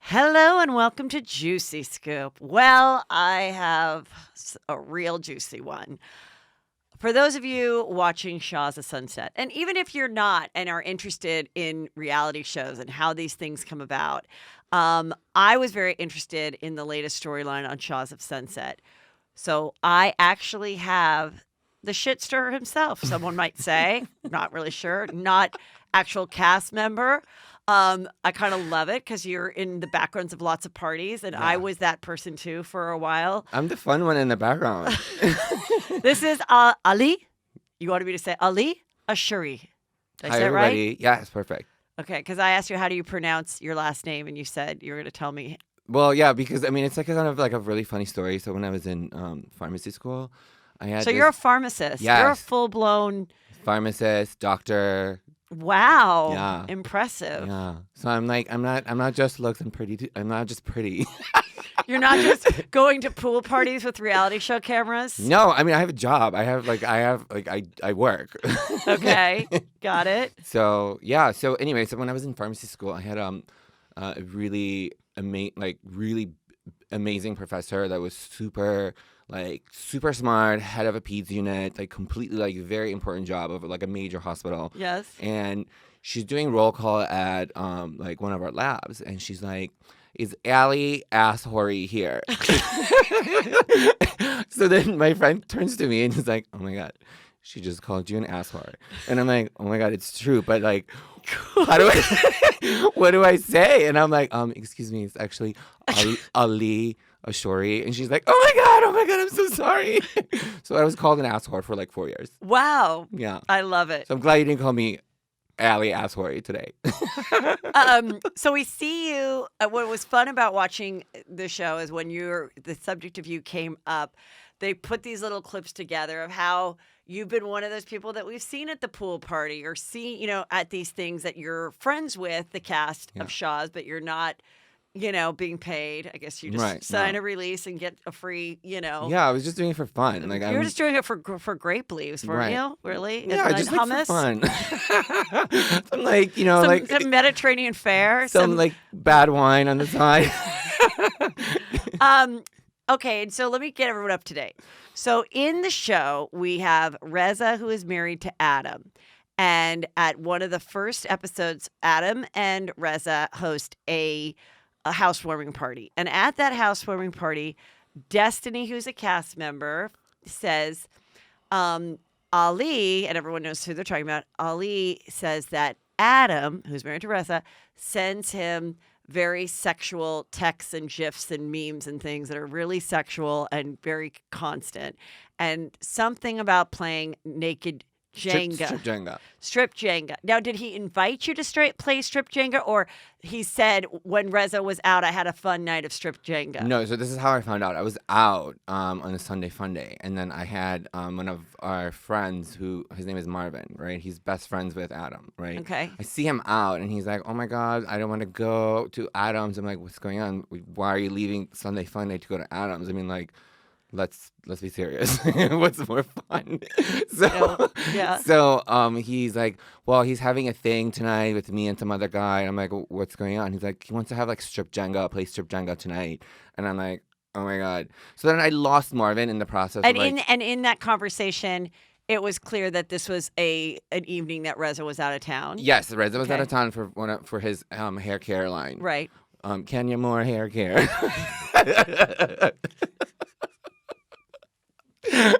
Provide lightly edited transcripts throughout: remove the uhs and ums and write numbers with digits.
Hello and welcome to Juicy Scoop. Well, I have a real juicy one. For those of you watching Shah's of Sunset, and even if you're not and are interested in reality shows and how these things come about, I was very interested in the latest storyline on Shah's of Sunset. So I actually have the shit stirrer himself, someone might say. Not really sure. Not actual cast member. I kind of love it because you're in the backgrounds of lots of parties, and I Yeah. was that person too for a while. I'm the fun one in the background. This is Ali. You wanted me to say Ali Ashouri. Did I Hi, say it right? everybody. Yeah, it's perfect. Okay, because I asked you how do you pronounce your last name, and you said you were going to tell me. Well, yeah, because I mean, it's like a kind of like a really funny story. So when I was in pharmacy school, I had So you're a pharmacist. You're a Yes. full blown. pharmacist, doctor. Wow. Yeah. Impressive. Yeah. So I'm not just looks. I'm not just pretty. You're not just going to pool parties with reality show cameras. No, I mean, I have a job. I work. Okay, got it. So yeah. So anyway, so when I was in pharmacy school, I had a really really amazing professor that was super smart, head of a peds unit, like completely like very important job of like a major hospital. Yes. And she's doing roll call at like one of our labs, and she's like, "Is Allie Ashouri here?" So then my friend turns to me and he's like, "Oh my god, she just called you an asshole." And I'm like, "Oh my god, it's true, but like, how do I? What do I say?" And I'm like, excuse me, it's actually Ali Ashouri." And she's like, oh my god, I'm so sorry." So I was called an asshole for like 4 years. Wow. Yeah. I love it. So I'm glad you didn't call me Ali Ashouri today. So we see you. What was fun about watching the show is when the subject of you came up, they put these little clips together of how you've been one of those people that we've seen at the pool party or seen, at these things that you're friends with the cast Yeah. of Shaw's, but you're not, being paid. I guess you just Right, sign no. a release and get a free, Yeah, I was just doing it for fun. Like You were just doing it for grape leaves, weren't Right. you? Really? Yeah, And just like hummus? for fun. Some like Some Mediterranean fare. some like bad wine on the side. Okay, and so let me get everyone up to date. So in the show, we have Reza, who is married to Adam. And at one of the first episodes, Adam and Reza host a housewarming party. And at that housewarming party, Destiny, who's a cast member, says, Ali, and everyone knows who they're talking about, Ali says that Adam, who's married to Reza, sends him very sexual texts and gifs and memes and things that are really sexual and very constant. And something about playing naked Jenga. Strip Jenga. Strip Jenga. Now, did he invite you to play strip Jenga, or he said when Reza was out, I had a fun night of strip Jenga? No, so this is how I found out. I was out on a Sunday fun day, and then I had one of our friends who his name is Marvin, right? He's best friends with Adam, right? Okay. I see him out, and he's like, "Oh my god, I don't want to go to Adam's." I'm like, "What's going on? Why are you leaving Sunday fun day to go to Adam's?" I mean, like, let's be serious. What's more fun? So Yeah. So he's like, well, he's having a thing tonight with me and some other guy. And I'm like, what's going on? He's like, he wants to have like play strip Jenga tonight. And I'm like, oh my god. So then I lost Marvin in the process. And of like, in that conversation, it was clear that this was an evening that Reza was out of town. yes, Reza was out Okay. of town for his hair care line. Right. Kenya Moore hair care.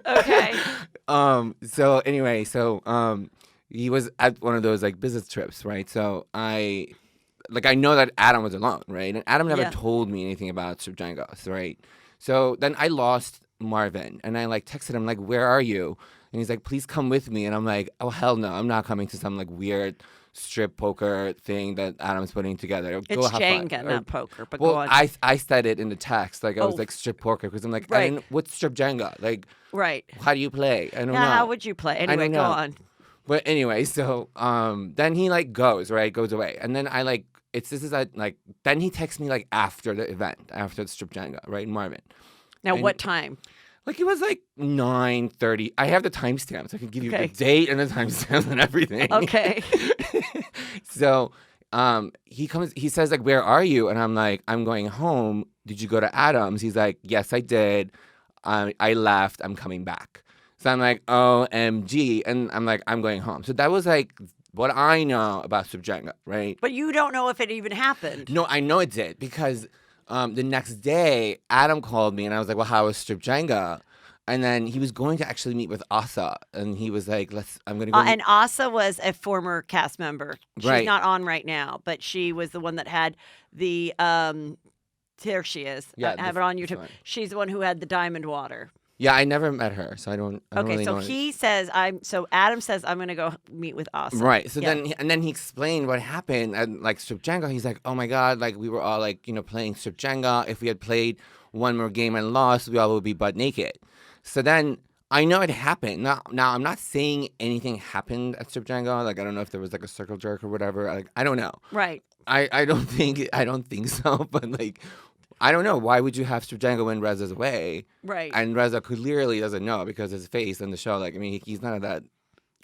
Okay. So anyway, he was at one of those like business trips, right? So I know that Adam was alone, right? And Adam never Yeah. told me anything about strip Jenga, right? So then I lost Marvin, and I like texted him like, "Where are you?" And he's like, "Please come with me." And I'm like, "Oh hell no, I'm not coming to some like weird strip poker thing that Adam's putting together. It's Go have fun." Jenga, not poker, but Well, go on. I said it in the text, like I was Oh. like strip poker, because I'm like, Right. what's strip Jenga? Like, Right. how do you play? I don't Now, know. how would you play? Anyway, don't go know. on. But anyway, so then he like goes away, and then I like then he texts me like after the event, after the strip Jenga, right, Marvin. Now, And- what time? Like it was like 9:30. I have the timestamps. I can give you Okay. the date and the timestamps and everything. Okay. So he says like, where are you? And I'm like, I'm going home. Did you go to Adam's? He's like, yes, I did. I left. I'm coming back. So I'm like, OMG. And I'm like, I'm going home. So that was like what I know about Strip Jenga, right? But you don't know if it even happened. No, I know it did because the next day, Adam called me and I was like, well, how was Strip Jenga? And then he was going to actually meet with Asa. And he was like, I'm going to go. And Asa was a former cast member. She's Right. not on right now, but she was the one that had the, there she is. Yeah, I have it on this YouTube. one. She's the one who had the diamond water. Yeah, I never met her, so I don't Okay, really so know. he says Adam says I'm gonna go meet with Asa. Right. So Yeah. then he explained what happened and like Strip Jenga. He's like, oh my god, like we were all like playing Strip Jenga. If we had played one more game and lost, we all would be butt naked. So then I know it happened. Now I'm not saying anything happened at Strip Jenga. Like I don't know if there was like a circle jerk or whatever. Like I don't know. Right. I don't think so. But like I don't know. Why would you have Strip Jenga when Reza's away? Right. And Reza clearly doesn't know because his face in the show. Like I mean, he's not that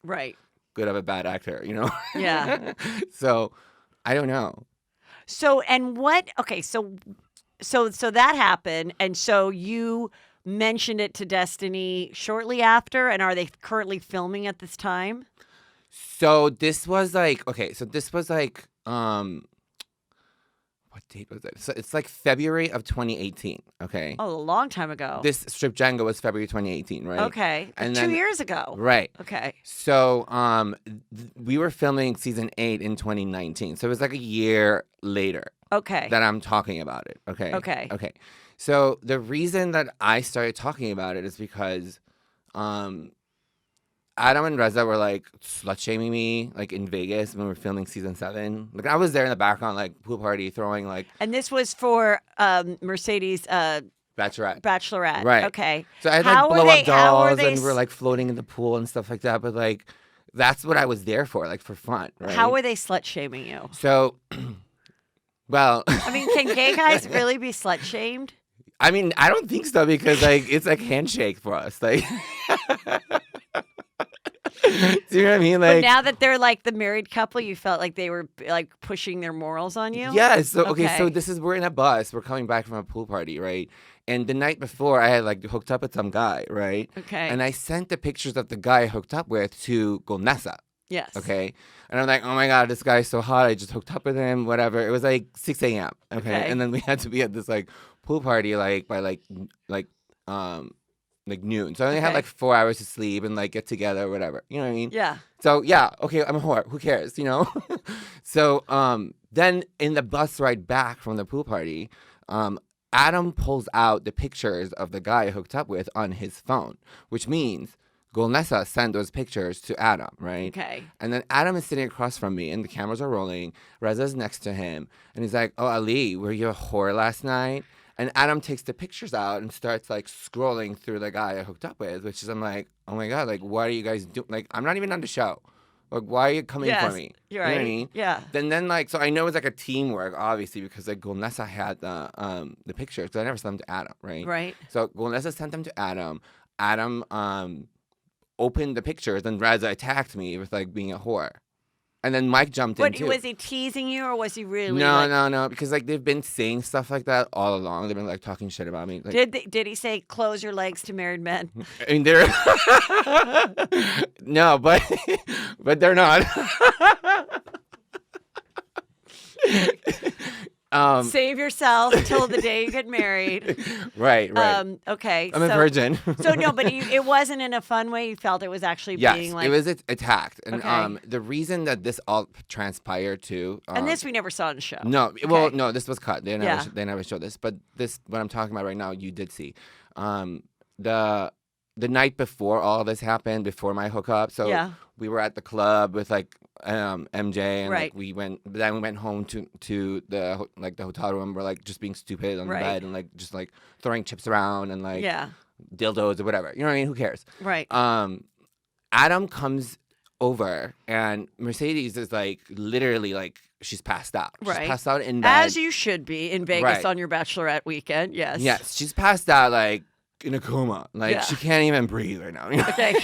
Right. good of a bad actor, Yeah. So I don't know. So and what? Okay. So that happened, and so you mentioned it to Destiny shortly after, and are they currently filming at this time? So this was like what date was it? So it's like February of 2018. Okay. Oh, a long time ago. This Strip Jenga was February 2018, right? Okay. And 2 then- years ago. Right. Okay. So we were filming season 8 in 2019. So it was like a year later Okay. that I'm talking about it. Okay. Okay. Okay. So the reason that I started talking about it is because Adam and Reza were like slut shaming me like in Vegas when we were filming season 7. Like I was there in the background, like pool party, throwing like And this was for Mercedes bachelorette. Bachelorette. Right. Okay. So I had How like are blow they- up how are dolls they and we're s- like floating in the pool and stuff like that. But like that's what I was there for, like for fun. Right. How were they slut shaming you? So well, I mean, can gay guys really be slut shamed? I mean, I don't think so because like it's like handshake for us. Like do you know what I mean? But Like now that they're like the married couple, you felt like they were like pushing their morals on you? yeah, so okay, so Okay. we're in a bus, we're coming back from a pool party, right? And the night before I had like hooked up with some guy, right? Okay. And I sent the pictures of the guy I hooked up with to Golnessa. Yes. Okay. And I'm like, oh my God, this guy's so hot. I just hooked up with him, whatever. It was like 6 a.m. Okay. Okay. And then we had to be at this like pool party like by like noon. So I only had Okay. like 4 hours to sleep and like get together or whatever. You know what I mean? Yeah. So yeah, okay, I'm a whore. Who cares, So then in the bus ride back from the pool party, Adam pulls out the pictures of the guy I hooked up with on his phone, which means Golnessa sent those pictures to Adam, right? Okay. And then Adam is sitting across from me, and the cameras are rolling. Reza's next to him, and he's like, "Oh, Ali, were you a whore last night?" And Adam takes the pictures out and starts like scrolling through the guy I hooked up with, which is I'm like, "Oh my God, like what are you guys doing? Like I'm not even on the show. Like why are you coming Yes. for me?" You're You know right. what I mean? Yeah. Then like so I know it's like a teamwork, obviously, because like Golnessa had the pictures, because I never sent them to Adam, right? Right. So Golnessa sent them to Adam. Adam opened the pictures, and Reza attacked me with like being a whore. And then Mike jumped in What too. was he teasing you, or was he really? No, like, no, because like they've been saying stuff like that all along. They've been like talking shit about me. Like, Did he say close your legs to married men? I mean, they're no, but they're not. Save yourself until the day you get married. Right. Okay. I'm a virgin. So no, but it wasn't in a fun way. You felt it was actually Yes, being like. it was attacked, and Okay. the reason that this all transpired too. And this we never saw in the show. No, well, Okay. no, this was cut. They never, Yeah. they never showed this. But this, what I'm talking about right now, you did see. The night before all this happened, before my hookup, so Yeah. we were at the club with like MJ, and Right. like we went home to the the hotel room. We're like just being stupid on Right. the bed and like just like throwing chips around and like Yeah. dildos or whatever. You know what I mean? Who cares? Right. Adam comes over and Mercedes is like literally like she's passed out. She's Right. passed out in bed. As you should be in Vegas Right. on your bachelorette weekend. Yes. Yes, she's passed out like in a coma. Like Yeah. she can't even breathe right now. Okay.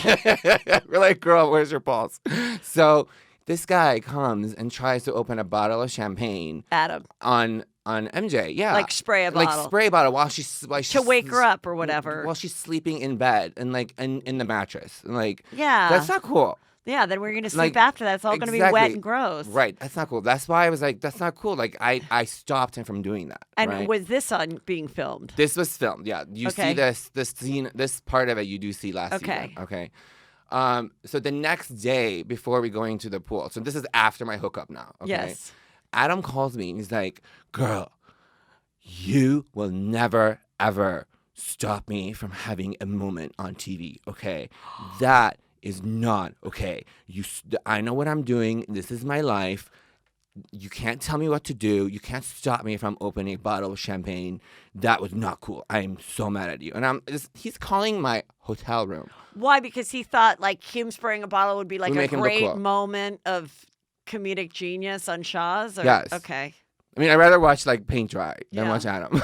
We're like, girl, where's your pulse? So This guy comes and tries to open a bottle of champagne Adam. on MJ. Yeah. Like spray a bottle. Like spray a bottle while to wake her up or whatever. While she's sleeping in bed and like in the mattress. And like Yeah. that's not cool. Yeah, then we're going to Like, sleep after that. It's all going to be wet exactly. and gross. Right. That's not cool. That's why I was like, that's not cool. Like I stopped him from doing that. And right? was this on being filmed? This was filmed. Yeah. You see this scene, this part of it you do see last season. Okay. So the next day before we going to the pool, so this is after my hookup now. Okay. Yes. Adam calls me and he's like, girl, you will never, ever stop me from having a moment on TV. Okay. That is not okay. I know what I'm doing. This is my life. You can't tell me what to do. You can't stop me from opening a bottle of champagne. That was not cool. I am so mad at you. And he's calling my hotel room. Why? Because he thought like him spraying a bottle would be like a great cool. moment of comedic genius on Shah's? Or? Yes. Okay. I mean, I'd rather watch like paint dry than watch Adam.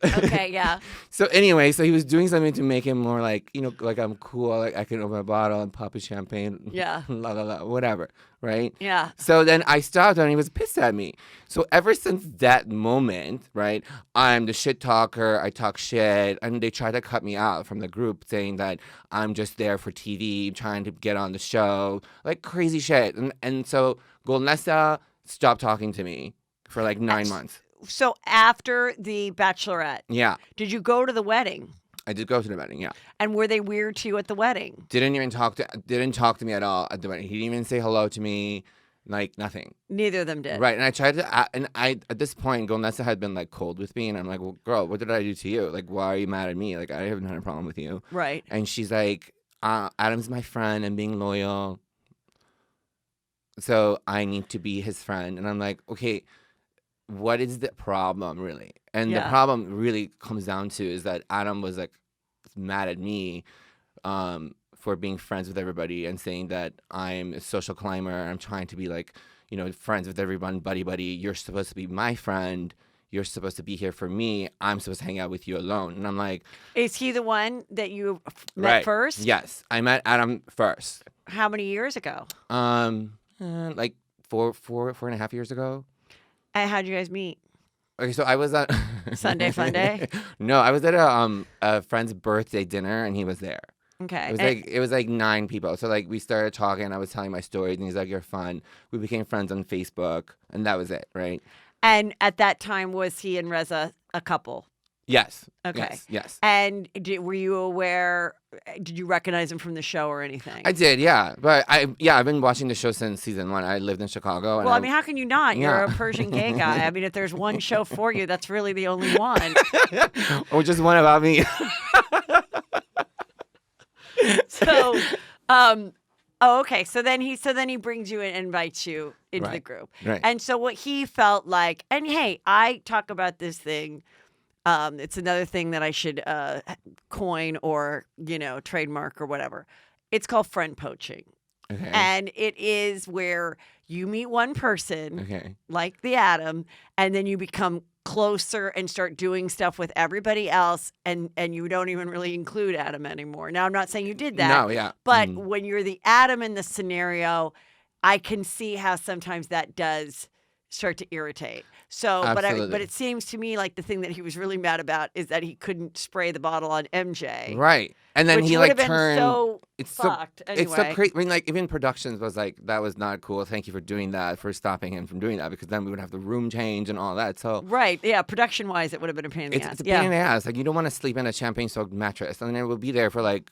Okay, yeah. So anyway, so he was doing something to make him more like, like I'm cool, like I can open a bottle and pop a champagne. Yeah. La la la, whatever, right? Yeah. So then I stopped and he was pissed at me. So ever since that moment, right, I'm the shit talker, I talk shit, and they try to cut me out from the group saying that I'm just there for TV, trying to get on the show, like crazy shit. And so Golnesa stopped talking to me for like 9 months. So after the Bachelorette, Yeah. did you go to the wedding? I did go to the wedding, yeah. And were they weird to you at the wedding? Didn't talk to me at all at the wedding. He didn't even say hello to me, like nothing. Neither of them did. Right, and I tried to, and I at this point, Golnesa had been like cold with me, and I'm like, well, girl, what did I do to you? Like, why are you mad at me? Like, I haven't had a problem with you. Right. And she's like, Adam's my friend and being loyal, so I need to be his friend. And I'm like, okay, what is the problem really? And the problem really comes down to is that Adam was like mad at me for being friends with everybody and saying that I'm a social climber. I'm trying to be like, friends with everyone, buddy. You're supposed to be my friend. You're supposed to be here for me. I'm supposed to hang out with you alone. And I'm like, is he the one that you met first? Yes, I met Adam first. How many years ago? Like four and a half years ago. And how'd you guys meet? Okay, so I was at Sunday Fun Day? No, I was at a friend's birthday dinner and he was there. Okay. It was like 9 people. So like we started talking, I was telling my stories and he's like, you're fun. We became friends on Facebook and that was it, right? And at that time, was he and Reza a couple? Yes. Okay. Yes. And were you aware, did you recognize him from the show or anything? I did, yeah. But I've been watching the show since season 1. I lived in Chicago. Well, I mean, how can you not? You're a Persian gay guy. I mean, if there's one show for you, that's really the only one. Or just one about me. So, okay. So then he brings you and invites you into the group. Right. And so what he felt like, and hey, I talk about this thing. It's another thing that I should coin or, trademark or whatever. It's called friend poaching. Okay. And it is where you meet one person, Okay. like the Adam, and then you become closer and start doing stuff with everybody else, and you don't even really include Adam anymore. Now, I'm not saying you did that. No, yeah. But when you're the Adam in the scenario, I can see how sometimes that does start to irritate. So, but it seems to me like the thing that he was really mad about is that he couldn't spray the bottle on MJ. Right. And then he like turned. It's fucked. Anyway. It's so crazy. I mean, like even productions was like, that was not cool. Thank you for doing that, for stopping him from doing that, because then we would have the room change and all that. So right, yeah. Production wise, it would have been a pain in the ass. It's a pain in the ass. Like you don't want to sleep in a champagne soaked mattress, and then it will be there for like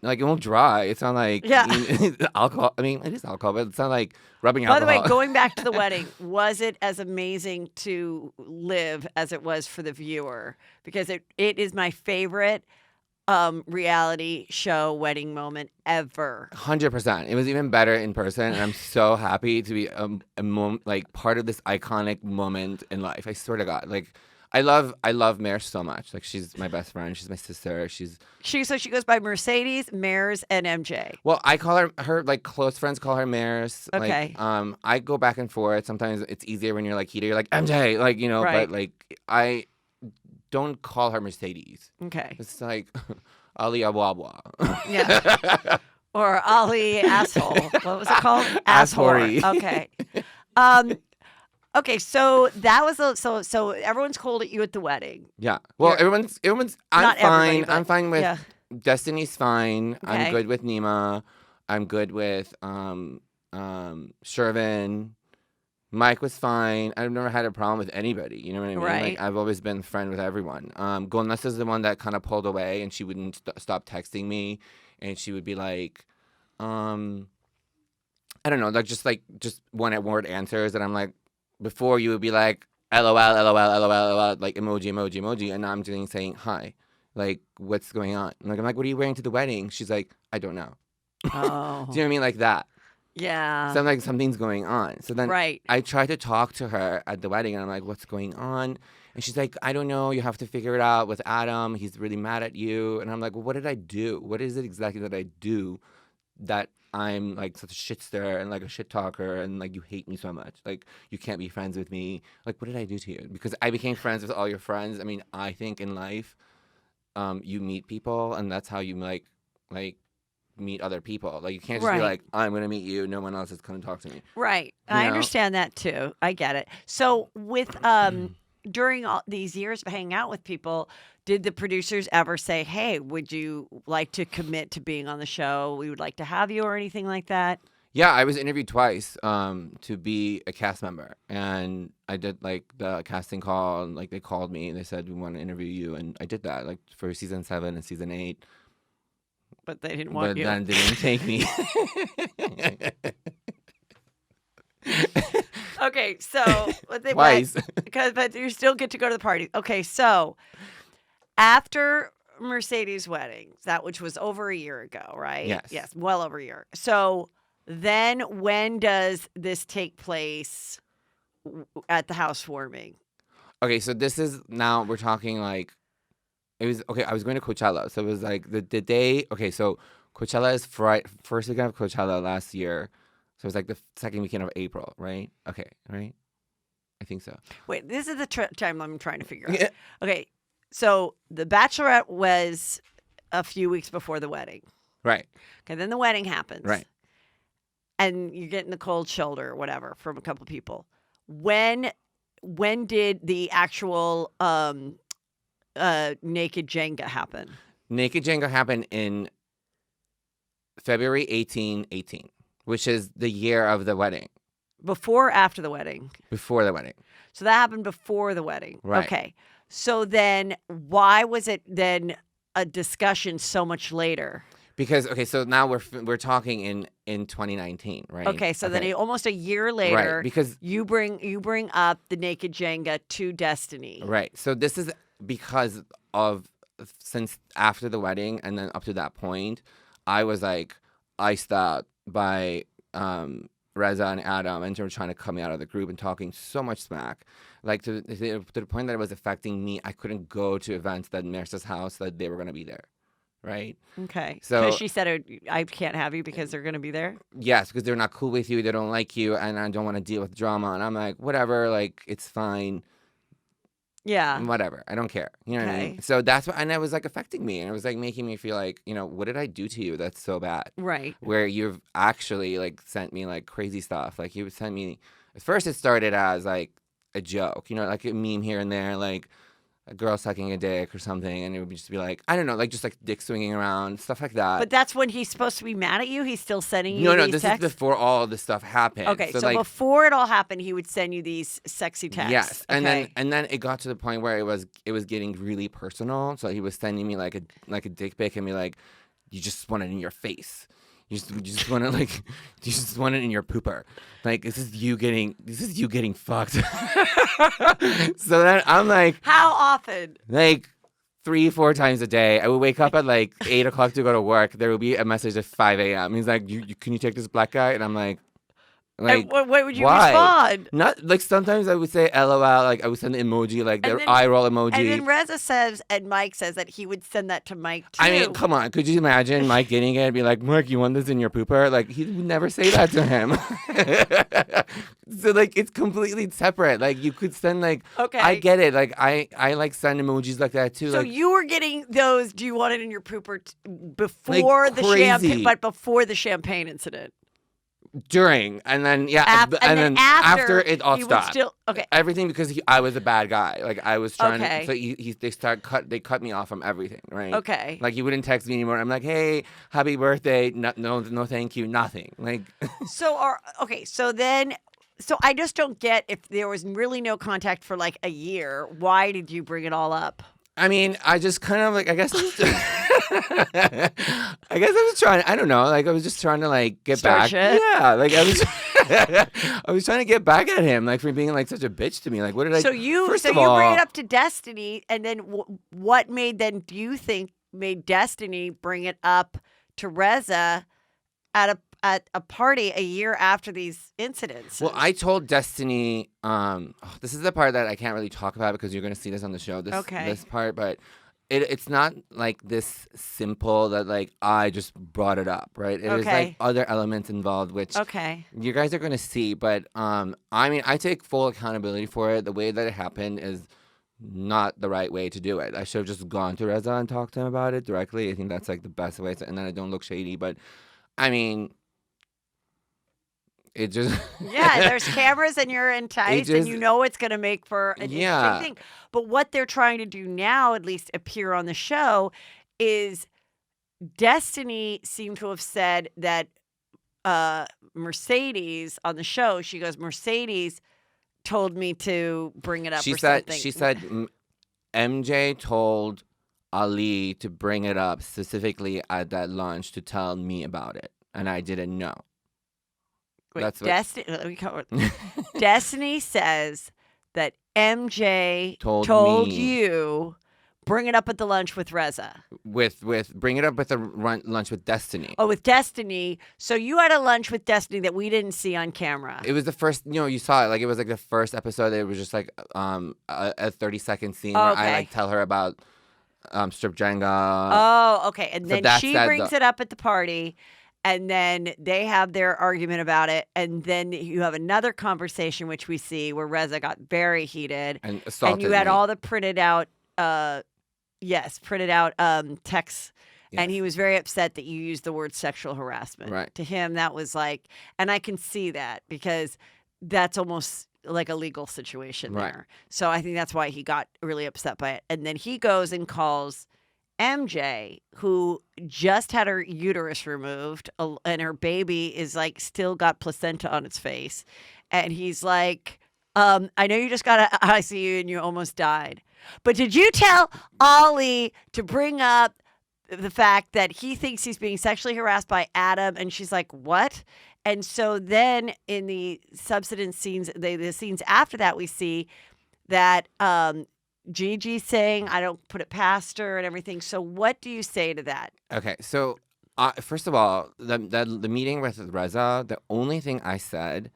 it won't dry. It's not like alcohol. I mean, it is alcohol, but it's not like rubbing alcohol. By the way, going back to the wedding, was it as amazing to live as it was for the viewer? Because it is my favorite reality show wedding moment ever. 100%. It was even better in person, and I'm so happy to be like part of this iconic moment in life. I swear to God, like. I love Mare so much. Like she's my best friend. She's my sister. So she goes by Mercedes, Mares, and MJ. Well, I call her like close friends call her Mares. Okay. Like, I go back and forth. Sometimes it's easier when you're like heated. You're like MJ, like right. But like I don't call her Mercedes. Okay. It's like Ali Awabwa. Yeah. Or Ali asshole. What was it called? Ashouri. Okay. Um, okay, so that was so everyone's cold at you at the wedding. Yeah. Well, You're- everyone's. I'm Not everybody, fine. but I'm fine with yeah. Destiny's fine. I'm Okay. good with Nima. I'm good with Shervin. Mike was fine. I've never had a problem with anybody. You know what I mean? Right. Like I've always been friend with everyone. Golness is the one that kind of pulled away, and she wouldn't stop texting me, and she would be like, I don't know, just one word answers, and I'm like, before you would be like, LOL, LOL, LOL, LOL, like emoji, emoji, emoji, and now I'm doing saying hi, like what's going on? I'm like, what are you wearing to the wedding? She's like, I don't know. Do you know Oh. what I mean? Like that. Yeah. So I'm like, something's going on. So then Right. I try to talk to her at the wedding, and I'm like, what's going on? And she's like, I don't know. You have to figure it out with Adam. He's really mad at you. And I'm like, well, what did I do? What is it exactly that I do that I'm like such a shit stir and like a shit talker and like you hate me so much? Like you can't be friends with me. Like what did I do to you? Because I became friends with all your friends. I mean, I think in life, you meet people, and that's how you like meet other people. Like you can't just be Right. like, I'm gonna meet you, no one else is gonna talk to me. Right. You I know? understand that too. I get it. So with during all these years of hanging out with people, did the producers ever say, "Hey, would you like to commit to being on the show? We would like to have you," or anything like that? Yeah, I was interviewed twice to be a cast member, and I did like the casting call, and like they called me and they said we want to interview you, and I did that like for season 7 and season 8. But they didn't want But you. then they didn't take me. Okay, so but they Twice. but you still get to go to the party. Okay, so after Mercedes' wedding, that which was over a year ago, right? Yes. Yes, well over a year. So then when does this take place at the housewarming? Okay, so this is now we're talking like it was okay. I was going to Coachella, so it was like the day. Okay, so Coachella is first weekend of Coachella last year, so it was like the second weekend of April, right? Okay, right? I think so. Wait, this is the time I'm trying to figure out. Yeah. Okay, so the Bachelorette was a few weeks before the wedding. Right, Okay, then the wedding happens. right. And you're getting the cold shoulder or whatever from a couple people. When did the actual naked Jenga happen? Naked Jenga happened in February 1818, which is the year of the wedding, Before or after the wedding? before the wedding. So that happened before the wedding. Right. Okay. So then why was it then a discussion so much later? Because okay, so now we're talking in 2019, right? Okay, so then almost a year later, right, because you bring up the naked Jenga to Destiny. right. So this is because of since after the wedding and then up to that point, I was like iced out by Reza and Adam, and they were trying to cut me out of the group and talking so much smack, like to the point that it was affecting me. I couldn't go to events that Nurse's house that they were going to be there, right? Okay. So- Because she said, I can't have you because they're going to be there? Yes, because they're not cool with you, they don't like you, and I don't want to deal with drama. And I'm like, whatever, like it's fine. Yeah. Whatever, I don't care. You know what I mean? Okay. So that's what, and it was like affecting me, and it was like making me feel like, what did I do to you that's so bad? Right. Where you've actually like sent me like crazy stuff. Like you would send me. At first, it started as like a joke, like a meme here and there, like a girl sucking a dick or something, and it would just be like, I don't know, like just like dick swinging around, stuff like that. But that's when he's supposed to be mad at you? He's still sending you no, these this texts? is before all of this stuff happened. Okay, so like, before it all happened, he would send you these sexy texts. yes, and Okay. then it got to the point where it was getting really personal. So he was sending me like a dick pic and be like, you just want it in your face. You just want to you just want it in your pooper. Like this is you getting fucked. So then I'm like How often? 3-4 times a day. I would wake up at like 8 o'clock to go to work. There would be a message at 5 a.m. He's like, can you take this black guy? And I'm like, Like, And what would you why? respond? Not like sometimes I would say LOL, like I would send an emoji, like And their then- eye roll And emoji. then Reza says, and Mike says that he would send that to Mike too. I mean, come on, could you imagine Mike getting it and be like, Mark, you want this in your pooper? Like he would never say that to him. So like it's completely separate. Like you could send like Okay. I get it. Like I like send emojis like that too. So like you were getting those. Do you want it in your pooper before the champagne? crazy. But before the champagne incident. during and then And then after it all he would stopped. still- okay. Everything because I was a bad guy. Like I was trying. Okay. So they cut me off from everything. Right. Okay. Like he wouldn't text me anymore. I'm like, hey, happy birthday. No, thank you. Nothing. Like. So I just don't get, if there was really no contact for like a year, why did you bring it all up? I mean, I just kind of like, I guess I was trying, I don't know, like I was just trying to like get Start back. shit? Yeah, like I was I was trying to get back at him like for being like such a bitch to me. Like what did I So you First so of you bring all, it up to Destiny, and then what made then do you think made Destiny bring it up to Reza at a party a year after these incidents? well, I told Destiny this is the part that I can't really talk about because you're going to see this on the show this part, but it's not like this simple that like I just brought it up, right? It is like other elements involved which you guys are going to see, but I mean, I take full accountability for it. The way that it happened is not the right way to do it. I should have just gone to Reza and talked to him about it directly. I think that's like the best way and then I don't look shady, but I mean, it just yeah, there's cameras and you're enticed and you know it's going to make for an interesting thing. But what they're trying to do now, at least appear on the show, is Destiny seemed to have said that Mercedes on the show, she goes, Mercedes told me to bring it up something. She said MJ told Ali to bring it up specifically at that lunch to tell me about it, and I didn't know. Wait, That's what Destiny says that MJ told me. you bring it up at the lunch with Reza. With bring it up with the lunch with Destiny. Oh, with Destiny. So you had a lunch with Destiny that we didn't see on camera. It was the first, you saw it. Like it was like the first episode. It was just like a 30-second scene where I like tell her about strip Jenga. Oh, okay. And So then she brings it up at the party. And then they have their argument about it. And then you have another conversation, which we see, where Reza got very heated. And assaulted And you had me. all the printed out texts. Yes. And he was very upset that you used the word sexual harassment. Right. To him, that was like, and I can see that because that's almost like a legal situation Right. there. So I think that's why he got really upset by it. And then he goes and calls MJ, who just had her uterus removed, and her baby is like still got placenta on its face. And he's like, I know you just got to ICU and you almost died. But did you tell Ollie to bring up the fact that he thinks he's being sexually harassed by Adam? And she's like, what? And so then in the subsequent scenes, the scenes after that, we see that Gigi saying, I don't put it past her and everything. So what do you say to that? Okay, so first of all, the meeting with Reza, the only thing I said,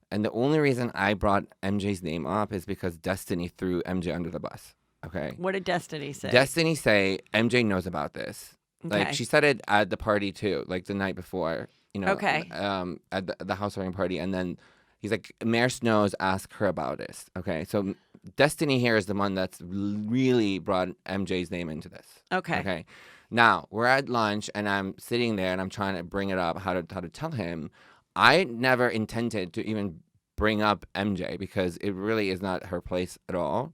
and the only reason I brought MJ's name up is because Destiny threw MJ under the bus. Okay. What did Destiny say? Destiny say MJ knows about this. Okay. Like she said it at the party too, like the night before. Okay. At the housewarming party, and then he's like, Mayor Snows asked her about this. Okay, so Destiny here is the one that's really brought MJ's name into this. Okay. Okay. Now we're at lunch, and I'm sitting there, and I'm trying to bring it up how to tell him. I never intended to even bring up MJ because it really is not her place at all.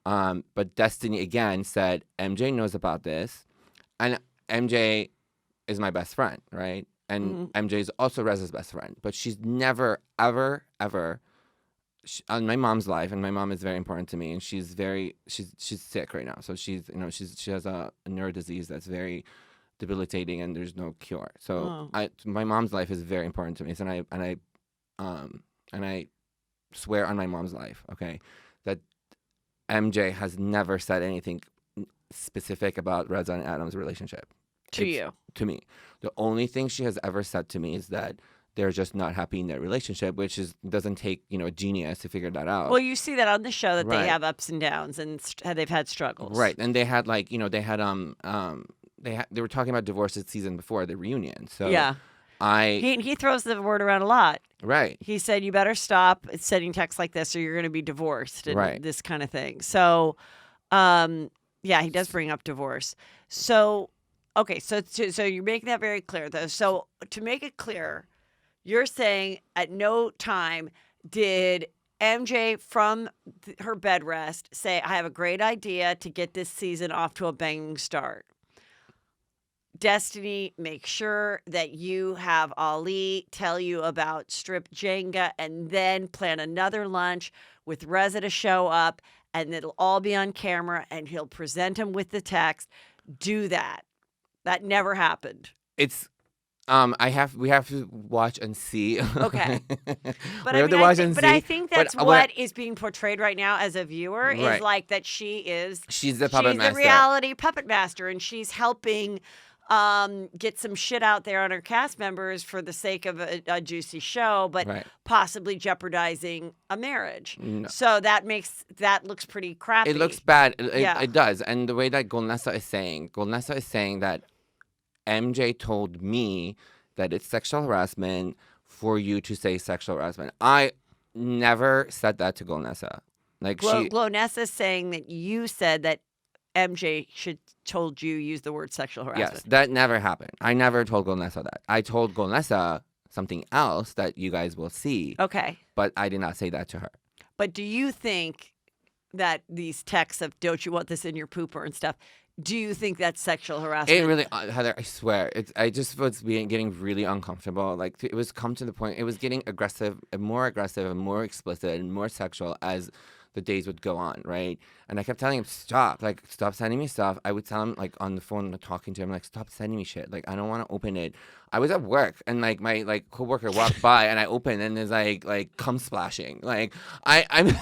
But Destiny again said MJ knows about this, and MJ is my best friend, right? And MJ is also Reza's best friend, but she's never, ever, ever on my mom's life, and my mom is very important to me, and she's sick right now, so she has a neuro disease that's very debilitating, and there's no cure. So my mom's life is very important to me, so and I swear on my mom's life, okay, that MJ has never said anything specific about Reza and Adam's relationship. To you. To me. The only thing she has ever said to me is that they're just not happy in their relationship, which doesn't take a genius to figure that out. Well, you see that on the show that they Right. have ups and downs and they've had struggles. Right, and they had they were talking about divorce this season before the reunion. So Yeah. I He throws the word around a lot. right. He said, "You better stop sending texts like this, or you're going to be divorced," and Right. this kind of thing. So, yeah, he does bring up divorce. So, okay, so you're making that very clear, though. So to make it clear, you're saying at no time did MJ from her bed rest say, "I have a great idea to get this season off to a banging start." Destiny, make sure that you have Ali tell you about strip Jenga and then plan another lunch with Reza to show up, and it'll all be on camera and he'll present him with the text. Do that. That never happened. It's we have to watch and see. Okay. But We have to watch and but see. I think that's what is being portrayed right now as a viewer is Right. like that she's the puppet master. the reality puppet master, and she's helping get some shit out there on her cast members for the sake of a juicy show, but Right. possibly jeopardizing a marriage. No. So that looks pretty crappy. It looks bad. Yeah. It does. And the way that Golnesa is saying that MJ told me that it's sexual harassment for you to say sexual harassment. I never said that to Golnesa. Like Glonessa's saying that you said that MJ should told you use the word sexual harassment. Yes, that never happened. I never told Golnesa that. I told Golnesa something else that you guys will see. Okay. But I did not say that to her. But do you think that these texts of "don't you want this in your pooper" and stuff, do you think that's sexual harassment? It really, Heather, I swear, I just was getting really uncomfortable. Like, it was come to the point, it was getting aggressive and more explicit and more sexual as the days would go on, right? And I kept telling him, stop sending me stuff. I would tell him, like, on the phone, talking to him, like, stop sending me shit. Like, I don't want to open it. I was at work, and, like, my, like, coworker walked by, and I opened, and there's, like, cum splashing. Like, I'm,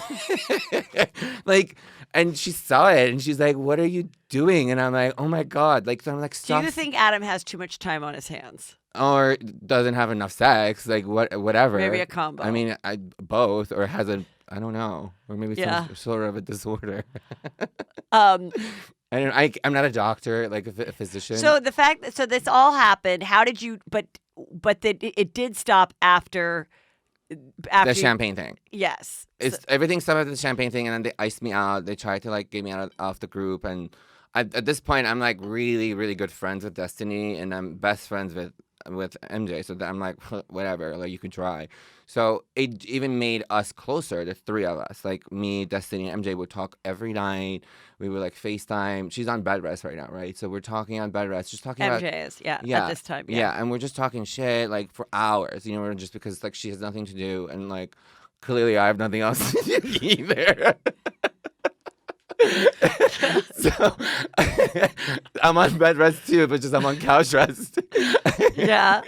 like, and she saw it, and she's like, what are you doing? And I'm like, oh, my God. Like, so I'm like, stop. Do you think Adam has too much time on his hands? Or doesn't have enough sex, like, whatever. Maybe a combo. I mean, both, or has I don't know, or maybe some sort of a disorder. I'm not a doctor, like a physician. So the fact that this all happened, how did you? But that it did stop after the champagne thing. Yes, Everything stopped after the champagne thing, and then they iced me out. They tried to like get me out of the group, and at this point, I'm like really, really good friends with Destiny, and I'm best friends with MJ. So I'm like, whatever, like you can try. So it even made us closer, the three of us. Like me, Destiny, and MJ would talk every night. We would like FaceTime. She's on bed rest right now, right? So we're talking on bed rest, just talking about MJ is, at this time. Yeah, and we're just talking shit like for hours, we're just because like she has nothing to do, and like clearly I have nothing else to do either. So I'm on bed rest too, but just I'm on couch rest. Yeah.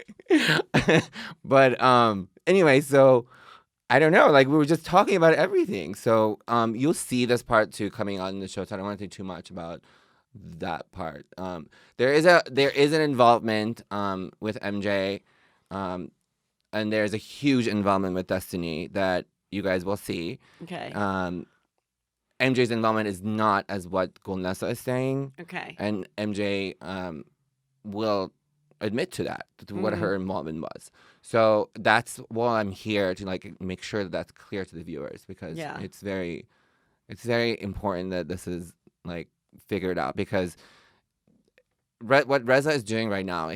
But anyway, so I don't know. Like we were just talking about everything. So you'll see this part too coming on the show. So I don't want to think too much about that part. There is an involvement with MJ, and there's a huge involvement with Destiny that you guys will see. Okay. MJ's involvement is not as what Golnesa is saying. Okay. And MJ will admit to that, to what her involvement was. So that's why I'm here to like make sure that that's clear to the viewers, because it's very important that this is like figured out, because what Reza is doing right now,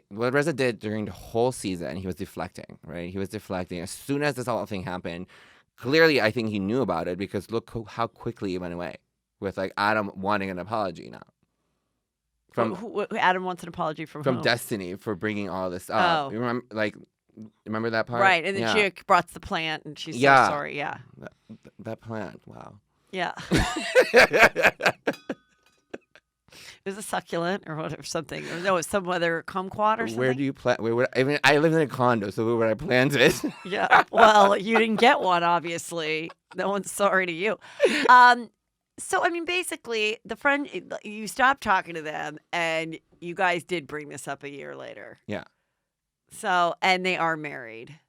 what Reza did during the whole season, he was deflecting, right? He was deflecting. As soon as this whole thing happened, clearly I think he knew about it, because look how quickly it went away with like Adam wanting an apology now. Adam wants an apology from whom? Destiny for bringing all this up. Oh. You remember that part? Right, and then she brought the plant, and she's so sorry. Yeah. That plant. Wow. Yeah. It was a succulent or whatever, something. Or no, it's some other kumquat or something. Where do you plant? I live in a condo, so where would I plant it? Yeah. Well, you didn't get one, obviously. No one's sorry to you. So, I mean, basically, you stopped talking to them, and you guys did bring this up a year later. Yeah. So, and they are married.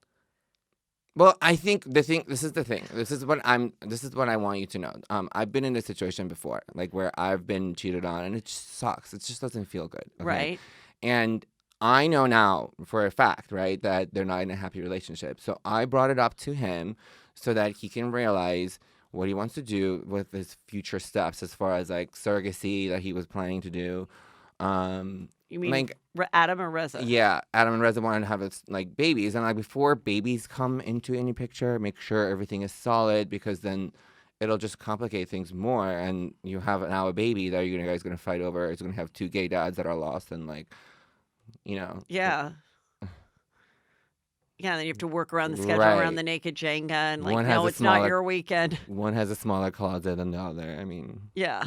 Well, I think this is the thing. This is what I want you to know. I've been in this situation before, like where I've been cheated on, and it just sucks. It just doesn't feel good. Okay. Right. And I know now for a fact, right, that they're not in a happy relationship. So I brought it up to him so that he can realize what he wants to do with his future steps as far as like surrogacy that he was planning to do. You mean Like, Adam or Reza? yeah, Adam and Reza wanted to have like babies, and like before babies come into any picture, make sure everything is solid because then it'll just complicate things more. And you have now a baby that you guys gonna fight over. It's gonna have two gay dads that are lost, and like, you know, Yeah. Yeah, then you have to work around the schedule around right. the naked Jenga and like, One has no, a it's not smaller your weekend. one has a smaller closet than the other. I mean, Yeah.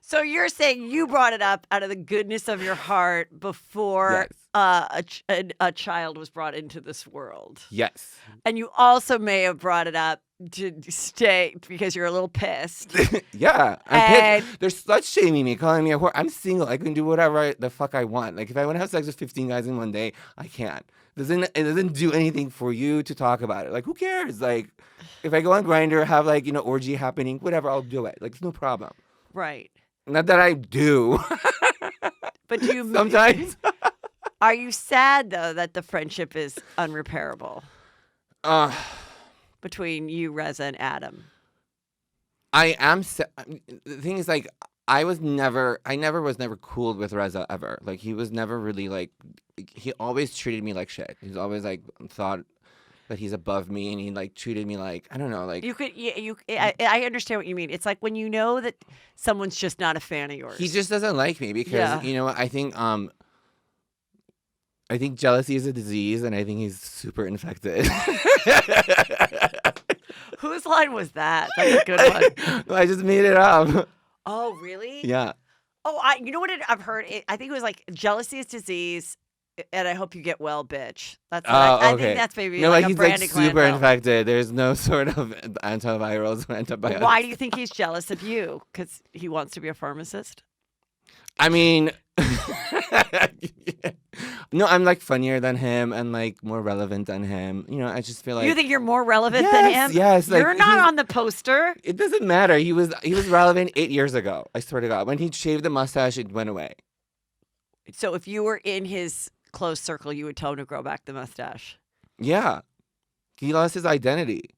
So you're saying you brought it up out of the goodness of your heart before yes, a child was brought into this world. yes. And you also may have brought it up to stay because you're a little pissed. Yeah, I'm And pissed. They're slut shaming me, calling me a whore. I'm single. I can do whatever the fuck I want. Like if I want to have sex with 15 guys in one day, I can. It doesn't do anything for you to talk about it. Like who cares? Like if I go on Grindr, have like orgy happening, whatever, I'll do it. Like it's no problem. right. Not that I do. But do you Sometimes. are you sad though that the friendship is unrepairable uh, between you, Reza, and Adam? I am. The thing is, like, I was never cool with Reza ever. Like, he was never really like. He always treated me like shit. He's always like thought that he's above me, and he like treated me like I don't know, like You could I understand what you mean. It's like when you know that someone's just not a fan of yours. he just doesn't like me because Yeah. you know what I think jealousy is a disease, and I think he's super infected. Whose line was that? That's a good one. I just made it up. Oh, really? Yeah. Oh, you know what I've heard? I think it was like jealousy is disease, and I hope you get well, bitch. That's what I Okay. think that's maybe No, like like a he's like branding super plan, though. infected. There's no sort of antivirals or antibiotics. Why do you think he's jealous of you? Because he wants to be a pharmacist? I mean, no, I'm like funnier than him and like more relevant than him. You know, I just feel like You think you're more relevant than him? Yes, like You're not on the poster. it doesn't matter. He was relevant 8 years ago. I swear to God, when he shaved the mustache, it went away. So if you were in his close circle, you would tell him to grow back the mustache. Yeah, he lost his identity.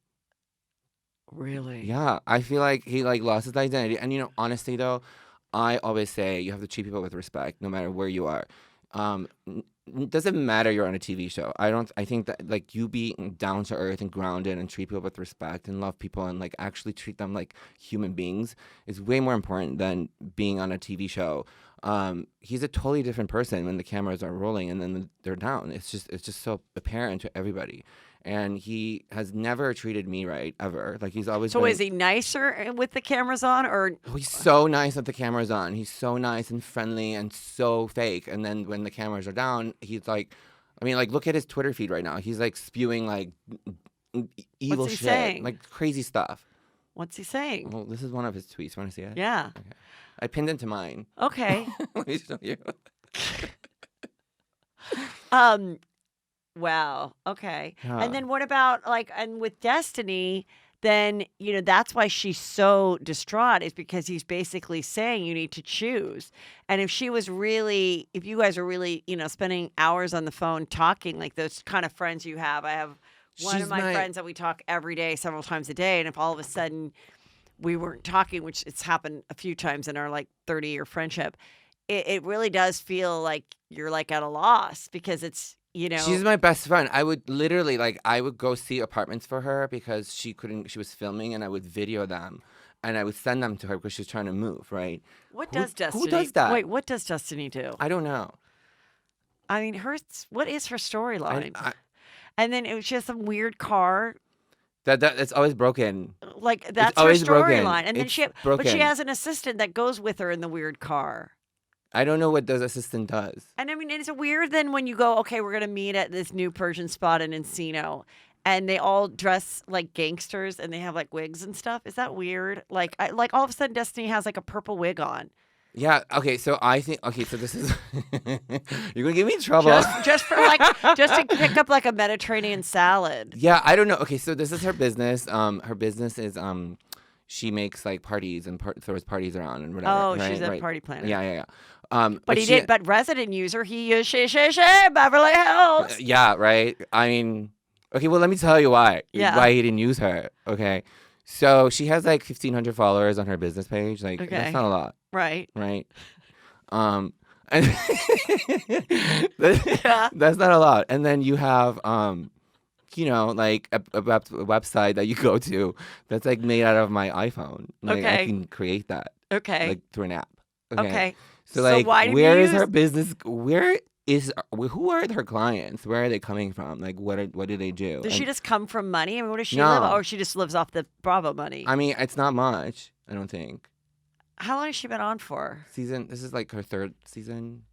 Really? Yeah, I feel like he like lost his identity. And honestly though, I always say you have to treat people with respect, no matter where you are. It doesn't matter you're on a TV show. I think that like you being down to earth and grounded and treat people with respect and love people and like actually treat them like human beings is way more important than being on a TV show. He's a totally different person when the cameras are rolling and then they're down. It's just so apparent to everybody. And he has never treated me right ever. Like he's always. So been, is he nicer with the cameras on, or Oh, he's so nice that the camera's on. He's so nice and friendly and so fake. And then when the cameras are down, he's like, I mean, like, look at his Twitter feed right now. He's like spewing like evil What's he shit, saying? like crazy stuff. what's he saying? Well, this is one of his tweets. Want to see it? Yeah. Okay. I pinned it to mine. Okay. Let me show you. Um. Wow. Okay. Yeah. And then what about and with Destiny? Then that's why she's so distraught is because he's basically saying you need to choose. And if you guys are really spending hours on the phone talking like those kind of friends you have, I have one She's of my friends that we talk every day, several times a day, and if all of a sudden we weren't talking, which it's happened a few times in our 30-year friendship, it really does feel like you're like at a loss because it's. She's my best friend. I would literally I would go see apartments for her because she was filming and I would video them and I would send them to her because she was trying to move, right? What does Destiny? Who does that? Wait, what does Destiny do? I don't know. I mean, what is her storyline? I- And then she has some weird car. It's always broken. That's her always broken. storyline. And then It's but she broken. has an assistant that goes with her in the weird car. I don't know what the assistant does. And I mean, it's weird then when you go, okay, we're going to meet at this new Persian spot in Encino. And they all dress like gangsters and they have wigs and stuff. Is that weird? All of a sudden Destiny has a purple wig on. Yeah. Okay. So I think. Okay. So this is. You're gonna give me trouble. Just for like just to pick up like a Mediterranean salad. Yeah. I don't know. Okay. So this is her business. Her business is she makes like parties and throws parties around and whatever. Oh, right? she's a Right. party planner. Yeah. Yeah. Yeah. But he she, did. But resident user, he used Beverly Hills. Yeah. Right. I mean. Okay. Well, let me tell you why. Yeah. Why he didn't use her. Okay. So she has like 1,500 followers on her business page. Like Okay. that's not a lot. Right. Right. And Yeah. that's not a lot. And then you have like a website that you go to that's like made out of my iPhone. Like I Okay. can create that Okay. like through an app. Okay. So So like why did where you is her use- business? Who are her clients? Where are they coming from? Like what do they do? Does she And- just come from money? I mean, what does she No. live? Or she just lives off the Bravo money? I mean, it's not much, I don't think. How long has she been on for? This is like her third season.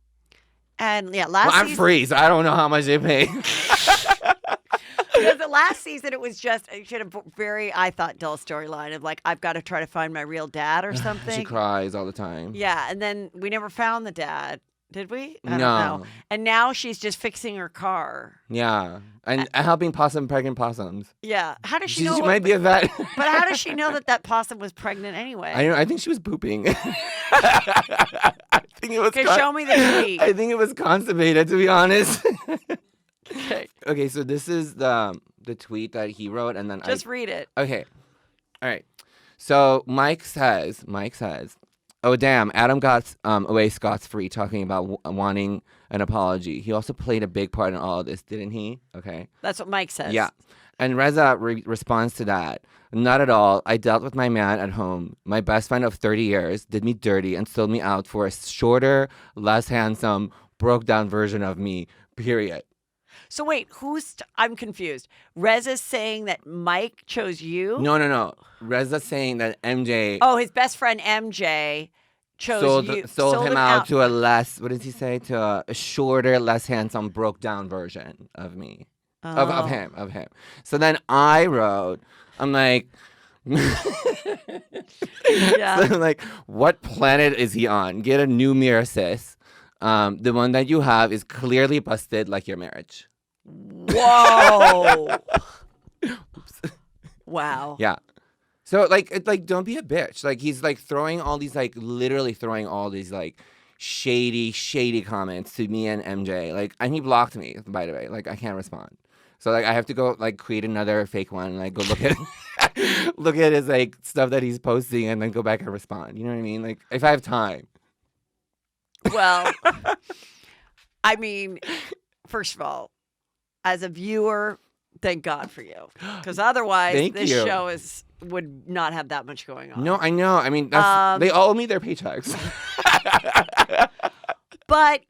And yeah, Well, last I'm season. free, so I don't know how much they pay. Because the last season, it was just she had a very, I thought, dull storyline of like, I've got to try to find my real dad or She something. cries all the time. Yeah, and then we never found the dad, did we? I don't No. know. And now she's just fixing her car. Yeah, and helping pregnant possums. Yeah. How does she She know? might be a vet. But how does she know that that possum was pregnant anyway? I think she was pooping. I think it was. Okay, show me the tweet. I think it was constipated, to be honest. Okay, Okay, so this is the tweet that he wrote, and then just read it. Okay, all right. So Mike says, "Oh damn, Adam got away scot-free talking about wanting an apology. He also played a big part in all of this, didn't he?" Okay. That's what Mike says. Yeah. And Reza responds to that. "Not at all. I dealt with my man at home. My best friend of 30 years did me dirty and sold me out for a shorter, less handsome, broke down version of me, period." So wait, I'm confused. Reza's saying that Mike chose you? No. Reza's saying that MJ Oh, his best friend MJ chose you. sold him out to a less, what does he say? To a shorter, less handsome, broke down version of me. Of Oh. him. So then I wrote, I'm like, Yeah. so I'm like, what planet is he on? Get a new mirror, sis. The one that you have is clearly busted, like your marriage. Whoa. Wow. Yeah. So like don't be a bitch. Like he's like throwing all these literally throwing all these shady comments to me and MJ. And he blocked me, by the way. Like I can't respond. So I have to go create another fake one and go look at look at his stuff that he's posting and then go back and respond. You know what I mean? Like if I have time. Well, I mean, first of all, as a viewer, thank God for you. Because otherwise, Thank this you. show would not have that much going on. No, I know. I mean, they all owe me their paychecks. But,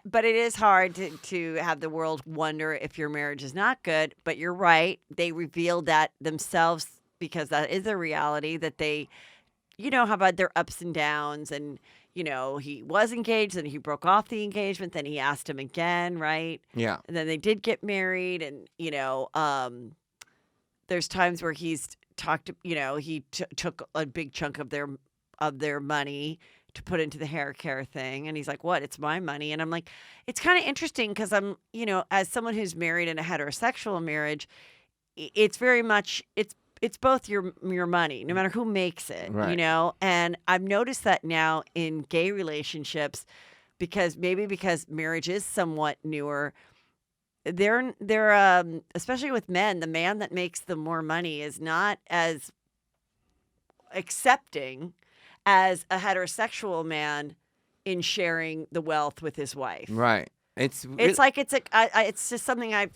but it is hard to have the world wonder if your marriage is not good. But you're right. They revealed that themselves because that is a reality that they, have had their ups and downs. And, he was engaged and he broke off the engagement. Then he asked him again, right? Yeah. And then they did get married. And, there's times where he's talked, he took a big chunk of their money to put into the hair care thing. And he's like, what? It's my money. And I'm like, it's kind of interesting because I'm, as someone who's married in a heterosexual marriage, it's very much, it's both your money, no matter who makes it, Right. And I've noticed that now in gay relationships, because marriage is somewhat newer, they're especially with men, the man that makes the more money is not as accepting as a heterosexual man in sharing the wealth with his wife. Right. It's just something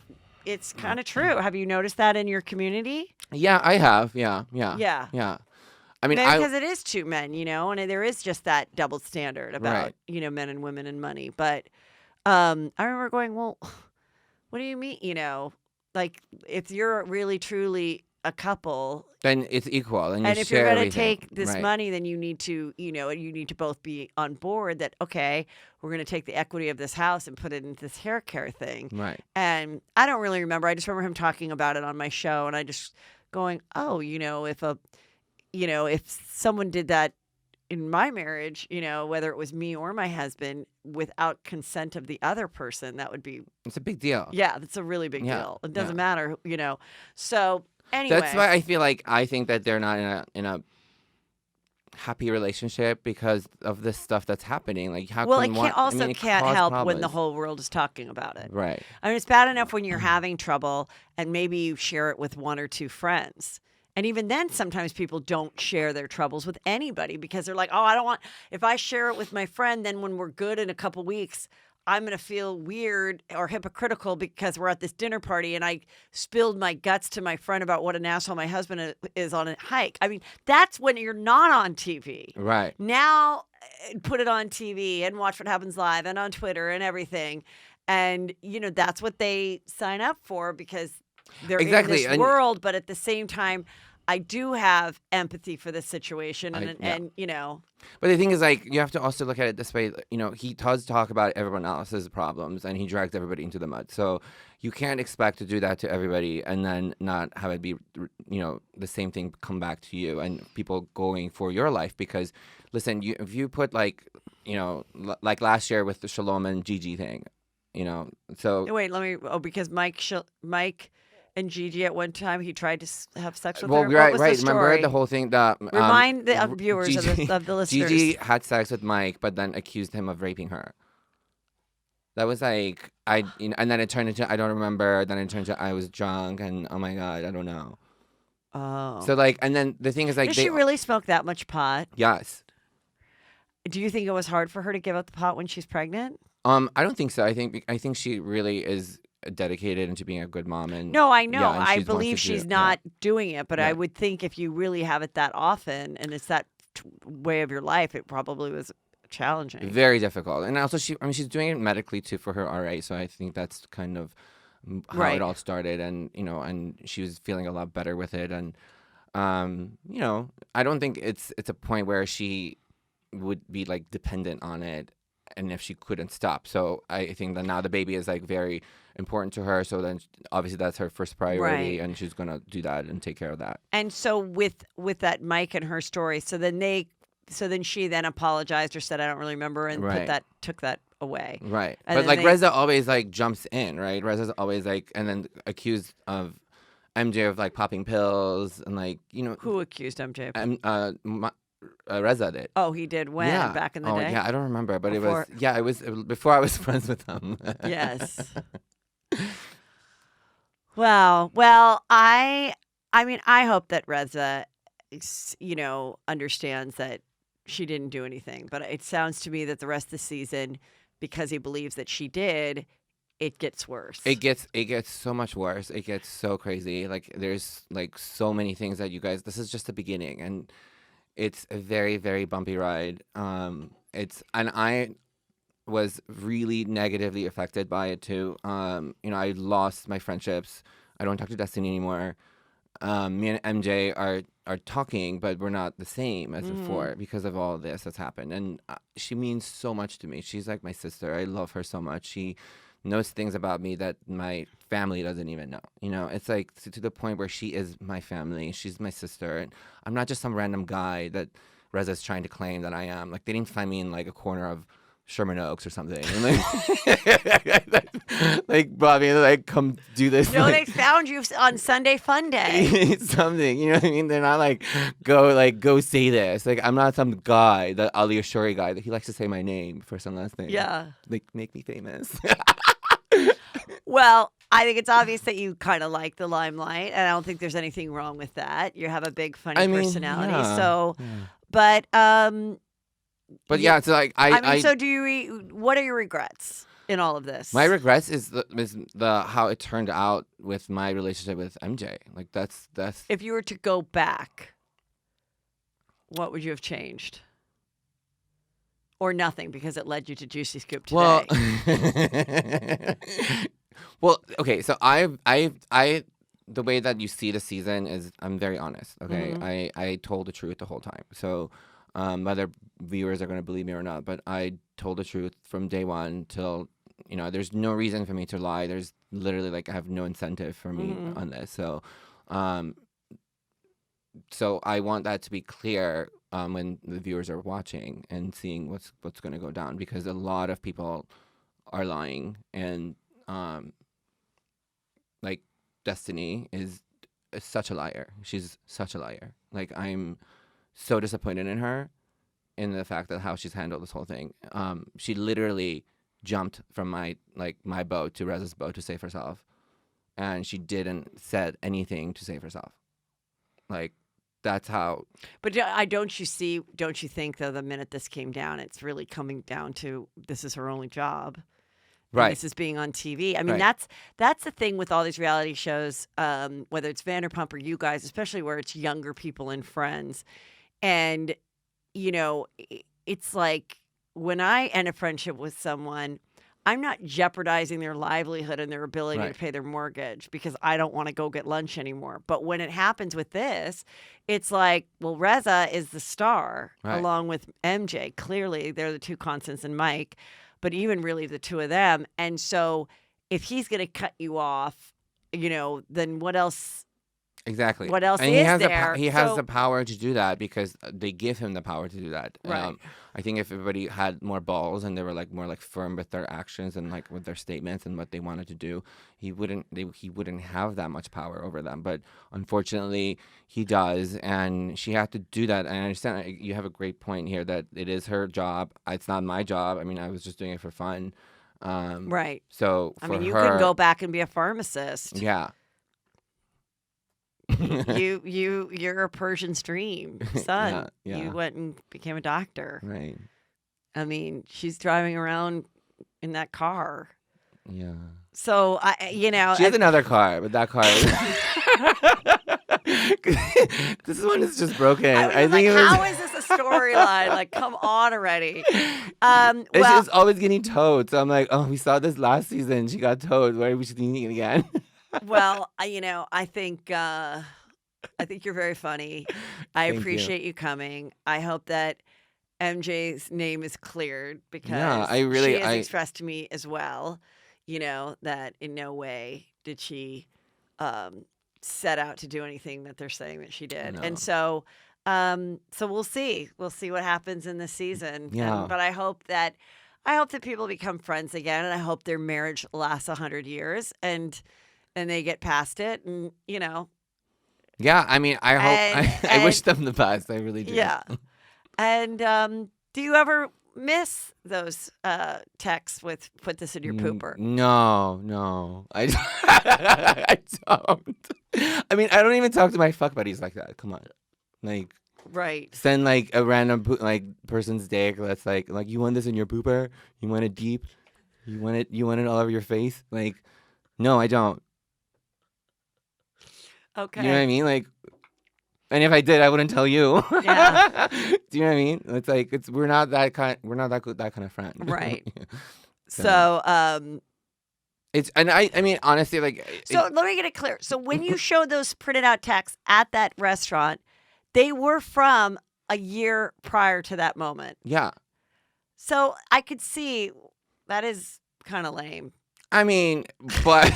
it's kind of true. Have you noticed that in your community? Yeah, I have. Yeah. Yeah. I mean, Maybe because it is two men, and there is just that double standard about, Right. Men and women and money. But I remember going, well, what do you mean, if you're really, truly a couple, then it's equal, and if you're share going to everything. take this Right. money, then you need to, you need to both be on board that, okay, we're going to take the equity of this house and put it into this hair care thing. Right. And I don't really remember. I just remember him talking about it on my show, and I just going, oh, if someone did that, in my marriage, whether it was me or my husband, without consent of the other person, that would be, It's a big deal. yeah, that's a really big Yeah, deal. It yeah. doesn't matter, So That's anyway, why I think that they're not in a happy relationship because of this stuff that's happening. Like, how well, can one? I mean, it can't cause help when the problems. whole world is talking about it. Right. I mean, it's bad enough when you're having trouble and maybe you share it with one or two friends. And even then, sometimes people don't share their troubles with anybody because they're like, oh, I don't want, if I share it with my friend, then when we're good in a couple weeks, I'm going to feel weird or hypocritical because we're at this dinner party and I spilled my guts to my friend about what an asshole my husband is on a hike. I mean, that's when you're not on TV. Right. Now, put it on TV and watch what happens live and on Twitter and everything. And, that's what they sign up for because they're Exactly. in this world. But at the same time, I do have empathy for this situation. And But the thing is, like, you have to also look at it this way. He does talk about everyone else's problems, and he drags everybody into the mud. So you can't expect to do that to everybody and then not have it be, the same thing come back to you and people going for your life. Because, listen, if you put, like, like last year with the Shalom and Gigi thing, so. Wait, because Mike and Gigi at one time he tried to have sex with Well, her. right, What was right. the Remember story? the whole thing that Remind the viewers of the listeners. Gigi had sex with Mike, but then accused him of raping her. That was like and then it turned into I don't remember. Then it turned into I was drunk, and oh my god, I don't know. Oh, So like, and then the thing is like, did she really smoke that much pot? Yes. Do you think it was hard for her to give up the pot when she's pregnant? I don't think so. I think she really is dedicated into being a good mom, and No, I know. yeah, and I wants believe to do she's it. not doing it, but I Yeah. would think if you really have it that often and it's that way of your life, it probably was challenging. Very difficult. And also she's doing it medically too for her RA, so I think that's kind of how Right. it all started. And and she was feeling a lot better with it. And I don't think it's a point where she would be like dependent on it and if she couldn't stop. So I think that now the baby is like very important to her, so then obviously that's her first priority. Right. And she's gonna do that and take care of that. And so with that Mike and her story, so then she then apologized or said, I don't really remember, and Right. took that away. Right. And But then like Reza always like jumps in, right? Reza's always like, and then accused of MJ of like popping pills and like, Who accused MJ? Reza did. Oh, he did when? Yeah. Back in the Oh, day? yeah, I don't remember, but Before- it was before I was friends with him. Yes. Wow. Well, I mean, I hope that Reza, understands that she didn't do anything. But it sounds to me that the rest of the season, because he believes that she did, it gets worse. It gets so much worse. It gets so crazy. Like there's like so many things that you guys. This is just the beginning, and it's a very, very bumpy ride. I was really negatively affected by it too. I lost my friendships. I don't talk to Destiny anymore. Me and MJ are talking, but we're not the same as before because of all this that's happened. And she means so much to me. She's like my sister. I love her so much. She knows things about me that my family doesn't even know. It's like to the point where she is my family. She's my sister. And I'm not just some random guy that Reza's trying to claim that I am. Like, they didn't find me in like a corner of Sherman Oaks or something. And, like brought me like, come do this. No, like, they found you on Sunday Fun Day. something, you know what I mean? They're not like go say this. Like, I'm not some guy, the Ali Ashouri guy that he likes to say my name first and last name. Yeah. Like, make me famous. Well, I think it's obvious that you kind of like the limelight, and I don't think there's anything wrong with that. You have a big, funny personality. yeah, So, yeah. but But yeah, it's like so do you? What are your regrets in all of this? my regrets is the how it turned out with my relationship with MJ. Like that's If you were to go back, what would you have changed? Or nothing, because it led you to Juicy Scoop today. well. Well, okay. So I the way that you see the season is I'm very honest. Okay, Mhm. I told the truth the whole time. So whether viewers are going to believe me or not, but I told the truth from day one till there's no reason for me to lie. There's literally like I have no incentive for me on this. So so I want that to be clear when the viewers are watching and seeing what's going to go down, because a lot of people are lying, and like Destiny is such a liar. She's such a liar. Like, I'm so disappointed in her, in the fact that how she's handled this whole thing. She literally jumped from my boat to Rez's boat to save herself, and she didn't said anything to save herself. Like, that's how. But don't you think, though, the minute this came down, it's really coming down to this is her only job. Right. This is being on TV. I mean, Right. that's the thing with all these reality shows, whether it's Vanderpump or you guys, especially where it's younger people and friends. And, it's like when I end a friendship with someone, I'm not jeopardizing their livelihood and their ability Right. to pay their mortgage because I don't want to go get lunch anymore. But when it happens with this, it's like, well, Reza is the star Right. along with MJ. Clearly, they're the two constants and Mike, but even really the two of them. And so if he's going to cut you off, then what else? Exactly. What else and is he has there? He has So- the power to do that because they give him the power to do that. Right. I think if everybody had more balls and they were more firm with their actions and with their statements and what they wanted to do, he wouldn't have that much power over them. But unfortunately, he does, and she had to do that. And I understand you have a great point here that it is her job. It's not my job. I mean, I was just doing it for fun. Right. So I for mean, you her, can go back and be a pharmacist. Yeah. You're a Persian's dream, son. Yeah. You went and became a doctor. Right. I mean, she's driving around in that car. Yeah. So She has another car, but that car. This one is just broken. I was like, how is this a storyline? Like, come on already. It's just always getting towed. So I'm like, oh, we saw this last season. She got towed. Why are we seeing it again? Well, I think you're very funny. I Thank you. appreciate you coming. I hope that MJ's name is cleared because she has expressed to me as well, that in no way did she set out to do anything that they're saying that she did. No. And so we'll see. We'll see what happens in this season. Yeah. But I hope that people become friends again, and I hope their marriage lasts 100 years and they get past it, and Yeah, I mean, I hope. I wish them the best. I really do. yeah. And do you ever miss those texts with "put this in your pooper"? No, I don't. I mean, I don't even talk to my fuck buddies like that. Come on, Right. send a random person's dick that's like you want this in your pooper? You want it deep? You want it all over your face? No, I don't. Okay. You know what I mean? And if I did, I wouldn't tell you. Yeah. Do you know what I mean? It's we're not that kind of friend. Right. So I mean, honestly, so let me get it clear. So when you showed those printed out texts at that restaurant, they were from a year prior to that moment. yeah. So I could see that is kind of lame. I mean, but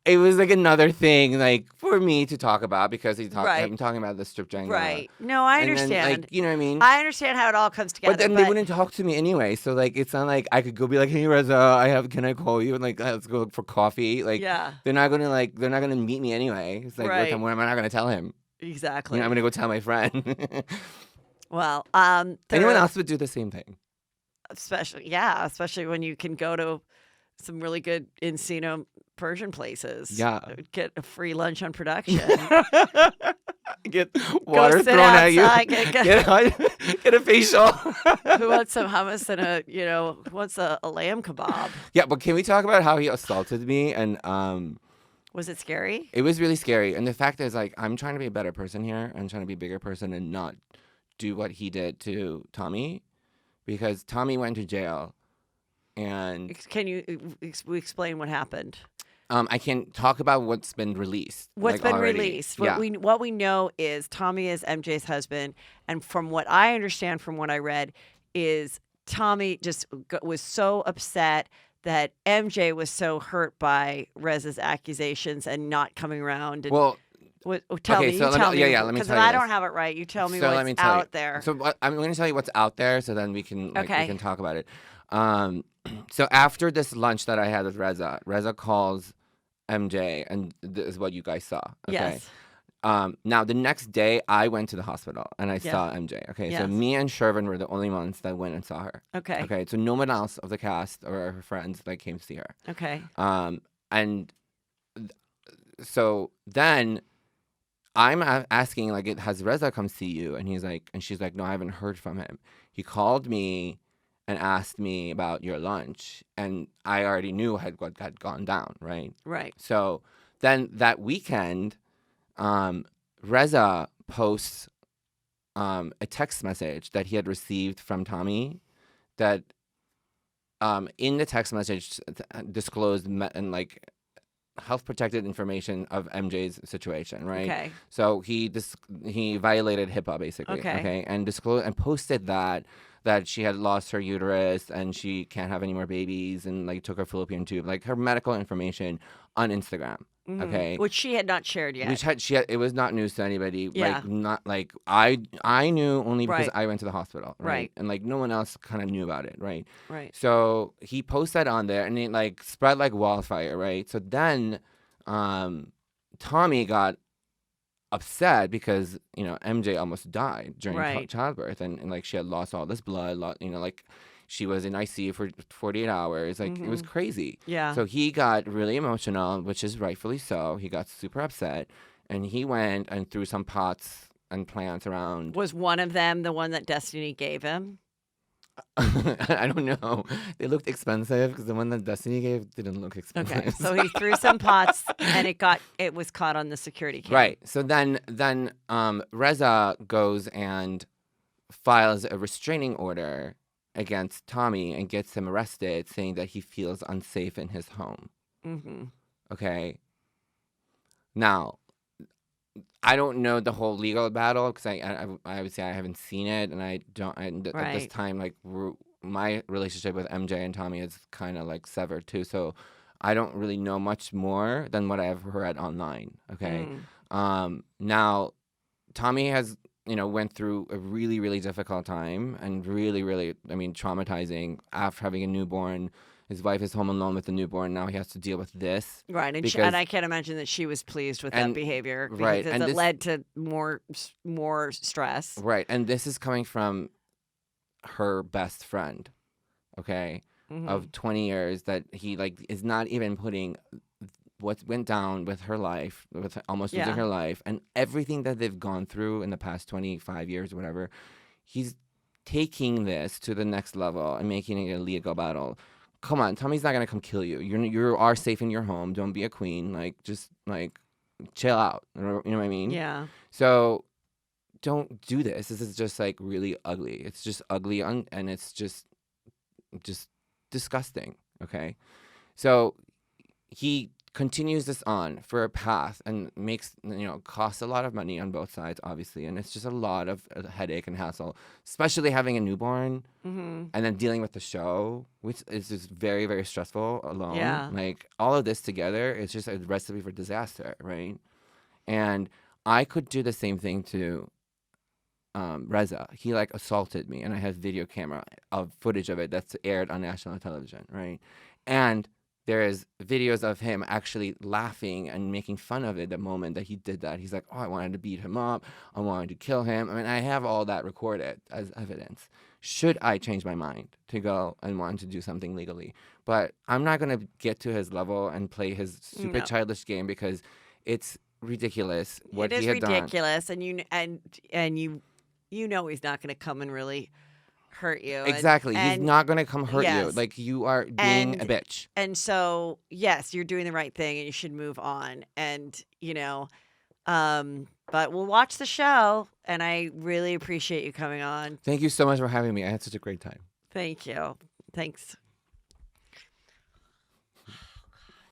it was another thing for me to talk about because Right. I'm talking about the strip Jenga. Right. No, I And then, understand. you know what I mean? I understand how it all comes together. But then they wouldn't talk to me anyway. So it's not like I could go be like, "Hey Reza, can I call you?" And let's go for coffee. Yeah. they're not gonna meet me anyway. It's Right. what am I not gonna tell him? Exactly. I'm gonna go tell my friend. Well, Anyone else would do the same thing. especially when you can go to some really good Encino Persian places. Yeah. Get a free lunch on production. Get water sit thrown at you. outside, Get a facial. Who wants some hummus and who wants a lamb kebab? Yeah, but can we talk about how he assaulted me? And Was it scary? it was really scary. And the fact is, I'm trying to be a better person here. I'm trying to be a bigger person and not do what he did to Tommy, because Tommy went to jail, and Can you explain what happened? I can talk about what's been released. What's been already. released? Yeah. What we know is Tommy is MJ's husband, and from what I understand, from what I read, is Tommy just was so upset that MJ was so hurt by Reza's accusations and not coming around. And, Well, Tell Okay, me. so You tell me. let me Because tell if you I this. don't have it right, you tell me So let what's me tell you. out there. So I'm going to tell you what's out there, so then we can we Okay. can talk about it. Um, so after this lunch that I had with Reza calls MJ, and this is what you guys saw. Okay. Yes. Now the next day I went to the hospital and I Yeah. saw MJ. Okay, so Yes. me and Shervin were the only ones that went and saw her. Okay. Okay, so no one else of the cast or her friends like came to see her. Okay. And so then I'm asking like, has Reza come see you? And she's like, no, I haven't heard from him. He called me and asked me about your lunch, and I already knew what had gone down, right? Right. So then that weekend, Reza posts a text message that he had received from Tommy that in the text message disclosed and like health protected information of MJ's situation, right? Okay. So he violated HIPAA basically, Okay. and disclosed and posted that she had lost her uterus and she can't have any more babies and like took her fallopian tube, like her medical information on Instagram. Okay. Which she had not shared yet. It was not news to anybody. Yeah. Like not like I knew only because Right. I went to the hospital, right? Right. And like no one else kind of knew about it, right? Right. So he posted that on there and it like spread like wildfire, right? So then Tommy got upset because, you know, MJ almost died during Right. childbirth and like she had lost all this blood, you know, like she was in ICU for 48 hours. Like it was crazy. Yeah. So he got really emotional, which is rightfully so. He got super upset and he went and threw some pots and plants around. Was one of them the one that Destiny gave him? I don't know. They looked expensive because the one that Destiny gave didn't look expensive. Okay. So he threw some pots and it was caught on the security camera. Right. So then Reza goes and files a restraining order against Tommy and gets him arrested, saying that he feels unsafe in his home. Mm-hmm. Okay. Now, I don't know the whole legal battle because I would say I haven't seen it, and I don't. At this Right. time, like my relationship with MJ and Tommy is kind of like severed too, so I don't really know much more than what I've read online. Okay. Now, Tommy has, you know, went through a really, really difficult time and really, really, I mean, traumatizing after having a newborn. His wife is home alone with the newborn. Now he has to deal with this. Right. And I can't imagine that she was pleased with that behavior because right, and it led to more stress. Right. And this is coming from her best friend, okay, of 20 years that he like is not even putting what went down with her life, with almost losing her life, and everything that they've gone through in the past 25 years, whatever. He's taking this to the next level and making it a legal battle. Come on, Tommy's not gonna come kill you. You are safe in your home. Don't be a queen. Like just like chill out. You know what I mean? Yeah. So don't do this. This is just like really ugly. It's just ugly and it's just disgusting. Okay, so he continues this on for a path and makes, you know, costs a lot of money on both sides, obviously, and it's just a lot of headache and hassle, especially having a newborn and then dealing with the show, which is just very, very stressful alone. Yeah. Like all of this together, it's just a recipe for disaster, right? And I could do the same thing to Reza. He like assaulted me, and I have video camera of footage of it that's aired on national television, right? And there is videos of him actually laughing and making fun of it the moment that he did that. He's like, oh, I wanted to beat him up. I wanted to kill him. I mean, I have all that recorded as evidence. Should I change my mind to go and want to do something legally? But I'm not going to get to his level and play his super childish game because it's ridiculous what he had done. It is ridiculous, and you know he's not going to come and really hurt you. Exactly. He's not going to come hurt you. Yes. Like, you are being a bitch. And so, yes, you're doing the right thing and you should move on. And, you know, but we'll watch the show. And I really appreciate you coming on. Thank you so much for having me. I had such a great time. Thank you. Thanks.